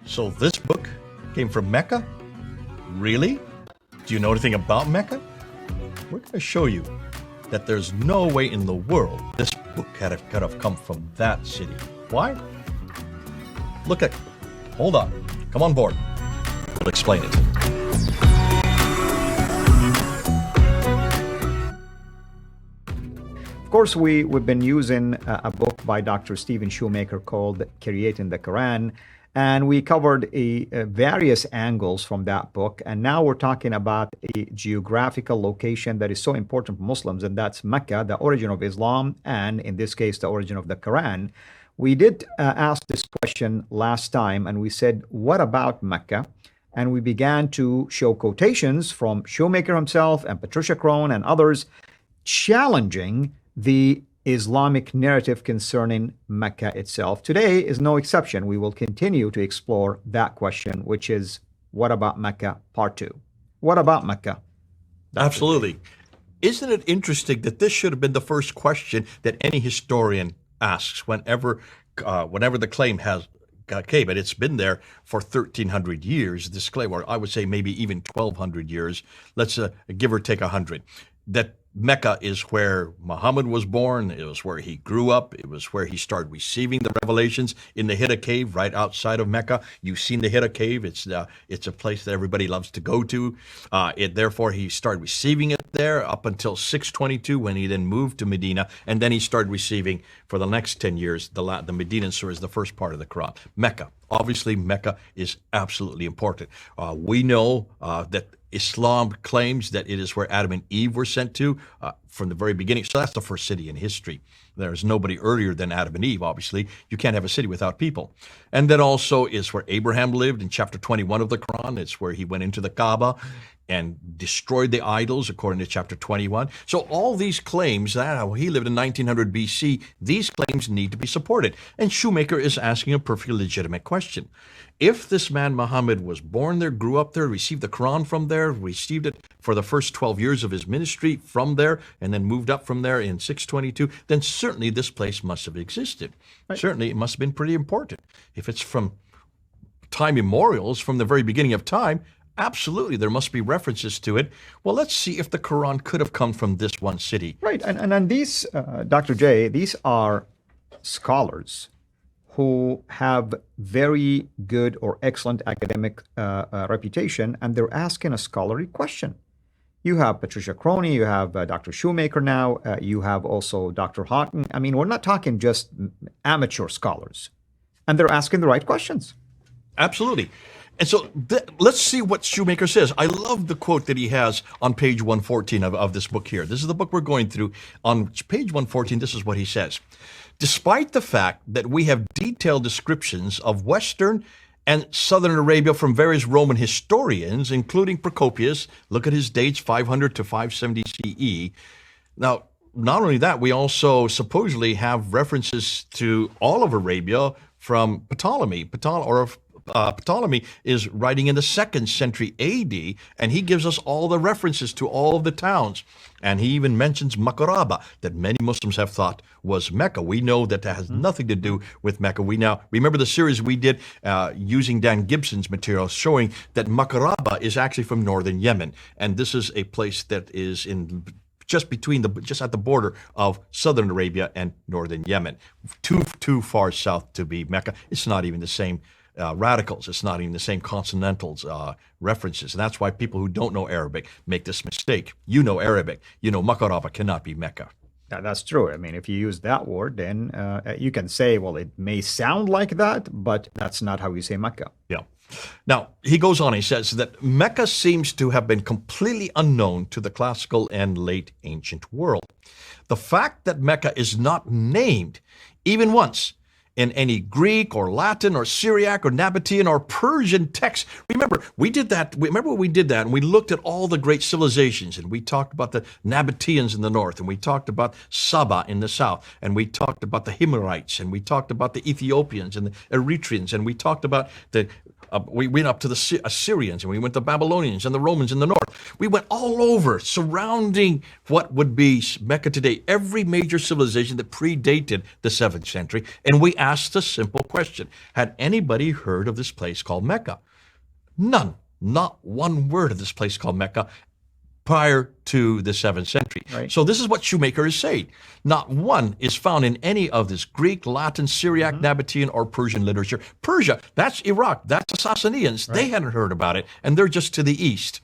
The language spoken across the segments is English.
So this book came from Mecca? Really? Do you know anything about Mecca? We're going to show you that there's no way in the world this book could have come from that city. Why? Hold on. Come on board. We'll explain it. Of course, we've been using a book by Dr. Stephen Shoemaker called Creating the Quran, and we covered various angles from that book. And now we're talking about a geographical location that is so important for Muslims, and that's Mecca, the origin of Islam, and in this case, the origin of the Quran. We did ask this question last time, and we said, what about Mecca? And we began to show quotations from Shoemaker himself and Patricia Crone and others challenging the Islamic narrative concerning Mecca itself. Today is no exception. We will continue to explore that question, which is, what about Mecca, part 2? What about Mecca? Absolutely. Isn't it interesting that this should have been the first question that any historian asks whenever the claim came, and it's been there for 1,300 years, this claim, or I would say maybe even 1,200 years, let's give or take 100, that Mecca is where Muhammad was born. It was where he grew up. It was where he started receiving the revelations in the Hira cave right outside of Mecca. You've seen the Hira cave. It's a place that everybody loves to go to. Therefore, he started receiving it there up until 622 when he then moved to Medina. And then he started receiving for the next 10 years, the Medinan Surah is the first part of the Quran. Mecca. Obviously, Mecca is absolutely important. We know that Islam claims that it is where Adam and Eve were sent to from the very beginning. So that's the first city in history. There's nobody earlier than Adam and Eve, obviously. You can't have a city without people. And then also is where Abraham lived in chapter 21 of the Quran. It's where he went into the Kaaba and destroyed the idols, according to chapter 21. So all these claims that he lived in 1900 BC, these claims need to be supported. And Shoemaker is asking a perfectly legitimate question. If this man Muhammad was born there, grew up there, received the Quran from there, received it for the first 12 years of his ministry from there, and then moved up from there in 622, then certainly this place must have existed. Right. Certainly it must have been pretty important. If it's from time immemorials, from the very beginning of time, absolutely, there must be references to it. Well, let's see if the Quran could have come from this one city. Right, and these, Dr. J, these are scholars who have very good or excellent academic reputation, and they're asking a scholarly question. You have Patricia Crone, you have Dr. Shoemaker now, you have also Dr. Houghton. I mean, we're not talking just amateur scholars, and they're asking the right questions. Absolutely. And so let's see what Shoemaker says. I love the quote that he has on page 114 of this book here. This is the book we're going through. On page 114, this is what he says. Despite the fact that we have detailed descriptions of Western and Southern Arabia from various Roman historians, including Procopius, look at his dates, 500 to 570 CE. Now, not only that, we also supposedly have references to all of Arabia from Ptolemy, Ptolemy is writing in the 2nd century AD, and he gives us all the references to all of the towns. And he even mentions Makaraba, that many Muslims have thought was Mecca. We know that has nothing to do with Mecca. We now remember the series we did using Dan Gibson's material, showing that Makaraba is actually from northern Yemen. And this is a place that is in just at the border of southern Arabia and northern Yemen. Too far south to be Mecca. It's not even the same radicals. It's not even the same consonantals references. And that's why people who don't know Arabic make this mistake. You know Arabic. You know Makaraba cannot be Mecca. Yeah, that's true. I mean, if you use that word, then you can say, well, it may sound like that, but that's not how you say Mecca. Yeah. Now, he goes on, he says that Mecca seems to have been completely unknown to the classical and late ancient world. The fact that Mecca is not named even once in any Greek or Latin or Syriac or Nabatean or Persian text. Remember, we did that. Remember when we did that and we looked at all the great civilizations and we talked about the Nabateans in the north and we talked about Saba in the south and we talked about the Himyarites and we talked about the Ethiopians and the Eritreans and we talked about we went up to the Assyrians and we went to the Babylonians and the Romans in the north. We went all over surrounding what would be Mecca today, every major civilization that predated the 7th century. And we asked a simple question. Had anybody heard of this place called Mecca? None. Not one word of this place called Mecca prior to the 7th century. Right. So this is what Shoemaker is saying. Not one is found in any of this Greek, Latin, Syriac, Nabatean, or Persian literature. Persia, that's Iraq, that's the Sassanians. They hadn't heard about it, and they're just to the east.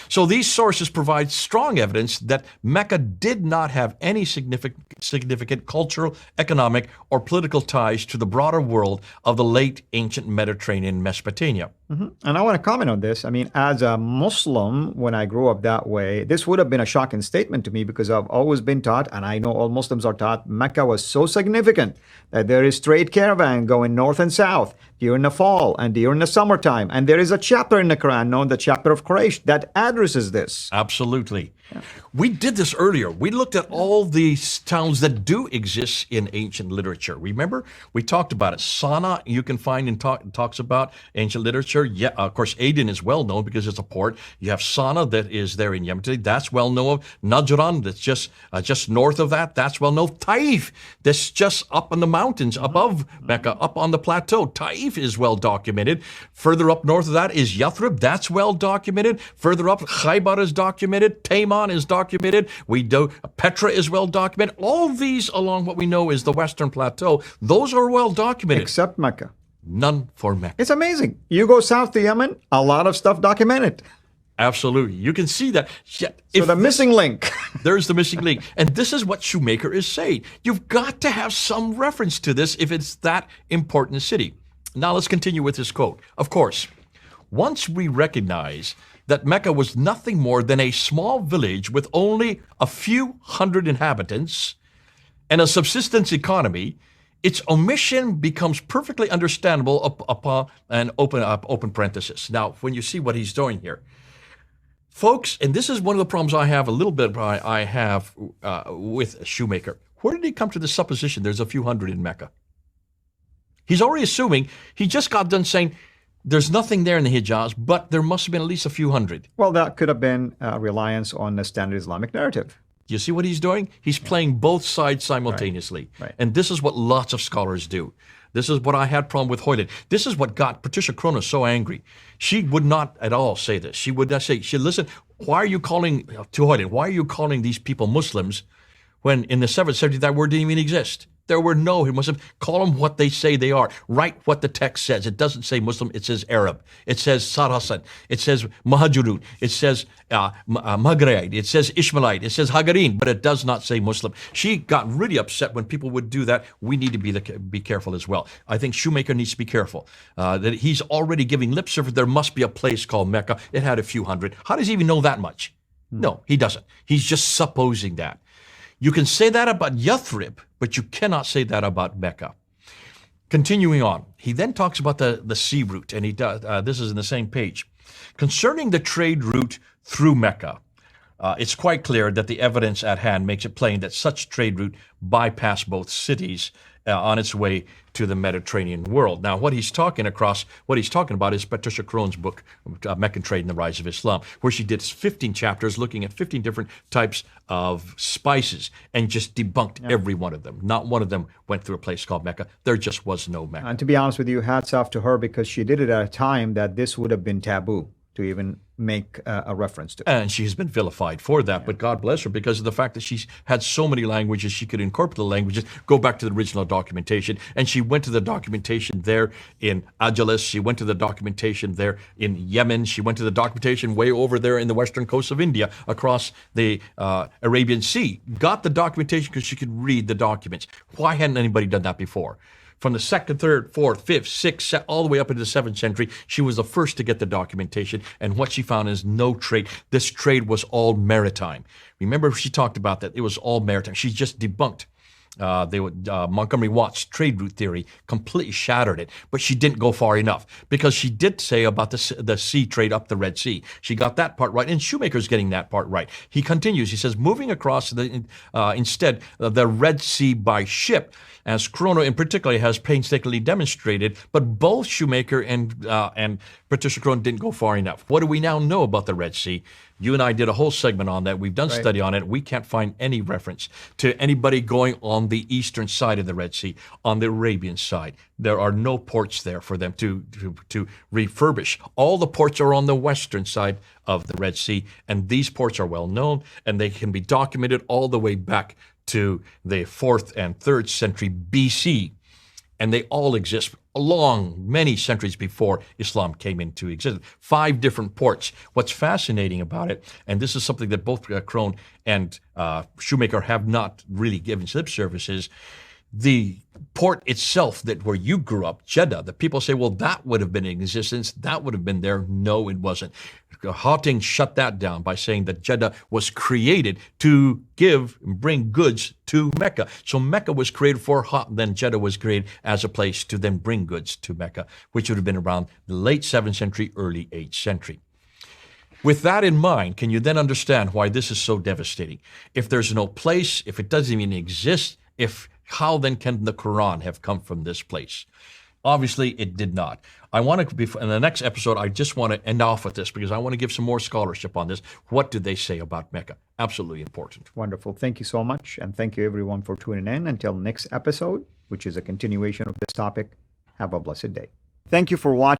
So these sources provide strong evidence that Mecca did not have any significant cultural, economic, or political ties to the broader world of the late ancient Mediterranean Mesopotamia. And I want to comment on this. I mean, as a Muslim, when I grew up that way, this would have been a shocking statement to me because I've always been taught, and I know all Muslims are taught, Mecca was so significant that there is trade caravan going north and south during the fall and during the summertime. And there is a chapter in the Quran known the chapter of Quraysh that addresses this. Absolutely. We did this earlier. We looked at all these towns that do exist in ancient literature. Remember? We talked about it. Sana'a, you can find in talks about ancient literature. Yeah, of course, Aden is well known because it's a port. You have Sana'a that is there in Yemen today. That's well known. Najran, that's just north of that. That's well known. Taif, that's just up in the mountains above Mecca, up on the plateau. Taif is well documented. Further up north of that is Yathrib. That's well documented. Further up, Khaybar is documented. Taman is documented. Petra is well documented. All these along what we know is the Western Plateau. Those are well documented. Except Mecca. None for Mecca. It's amazing. You go south to Yemen, a lot of stuff documented. Absolutely. You can see that. So the missing link. There's the missing link. And this is what Shoemaker is saying. You've got to have some reference to this if it's that important a city. Now let's continue with this quote. Of course, once we recognize that Mecca was nothing more than a small village with only a few hundred inhabitants and a subsistence economy, its omission becomes perfectly understandable upon an open parenthesis. Now, when you see what he's doing here, folks, and this is one of the problems I have with Shoemaker. Where did he come to the supposition there's a few hundred in Mecca? He's already assuming, he just got done saying, there's nothing there in the Hijaz, but there must have been at least a few hundred. Well, that could have been reliance on the standard Islamic narrative. You see what he's doing? He's playing both sides simultaneously. Right. And this is what lots of scholars do. This is what I had problem with Hoyland. This is what got Patricia Kronos so angry. She would not at all say this. She would not say, listen, why are you calling, to Hoyland, why are you calling these people Muslims when in the 7th century that word didn't even exist? There were no Muslims. Call them what they say they are. Write what the text says. It doesn't say Muslim. It says Arab. It says Saracen. It says Muhajirun. It says Maghrite. It says Ishmaelite. It says Hagarin, but it does not say Muslim. She got really upset when people would do that. We need to be careful as well. I think Shoemaker needs to be careful. That he's already giving lip service. There must be a place called Mecca. It had a few hundred. How does he even know that much? No, he doesn't. He's just supposing that. You can say that about Yathrib, but you cannot say that about Mecca. Continuing on, he then talks about the sea route, and he does. This is in the same page. Concerning the trade route through Mecca, it's quite clear that the evidence at hand makes it plain that such trade route bypassed both cities on its way to the Mediterranean world. Now, what he's talking about is Patricia Krone's book, Meccan Trade and the Rise of Islam, where she did 15 chapters looking at 15 different types of spices and just debunked every one of them. Not one of them went through a place called Mecca. There just was no Mecca. And to be honest with you, hats off to her because she did it at a time that this would have been taboo to even make a reference to. And she has been vilified for that, but God bless her because of the fact that she's had so many languages, she could incorporate the languages, go back to the original documentation. And she went to the documentation there in Ajalis. She went to the documentation there in Yemen. She went to the documentation way over there in the western coast of India, across the Arabian Sea. Got the documentation because she could read the documents. Why hadn't anybody done that before? From the 2nd, 3rd, 4th, 5th, 6th, all the way up into the 7th century, she was the first to get the documentation. And what she found is no trade. This trade was all maritime. Remember, she talked about that. It was all maritime. She just debunked Montgomery Watt's trade route theory, completely shattered it. But she didn't go far enough because she did say about the sea trade up the Red Sea. She got that part right, and Shoemaker's getting that part right. He continues. He says, moving across instead the Red Sea by ship, as Chrono in particular has painstakingly demonstrated, but both Shoemaker and Patricia Krohn didn't go far enough. What do we now know about the Red Sea? You and I did a whole segment on that. We've done Right. study on it. We can't find any reference to anybody going on the eastern side of the Red Sea, on the Arabian side. There are no ports there for them to refurbish. All the ports are on the western side of the Red Sea, and these ports are well known, and they can be documented all the way back to the 4th and 3rd century BC. And they all exist long, many centuries before Islam came into existence. 5 different ports. What's fascinating about it, and this is something that both Crone and Shoemaker have not really given lip service, is the port itself, that where you grew up, Jeddah, the people say, well, that would have been in existence, that would have been there. No, it wasn't. Hawting shut that down by saying that Jeddah was created to bring goods to Mecca. So Mecca was created for then Jeddah was created as a place to then bring goods to Mecca, which would have been around the late 7th century, early 8th century. With that in mind, can you then understand why this is so devastating? If there's no place, if it doesn't even exist, how then can the Quran have come from this place? Obviously, it did not. I want to, in the next episode, I just want to end off with this because I want to give some more scholarship on this. What do they say about Mecca? Absolutely important. Wonderful. Thank you so much. And thank you, everyone, for tuning in. Until next episode, which is a continuation of this topic, have a blessed day. Thank you for watching.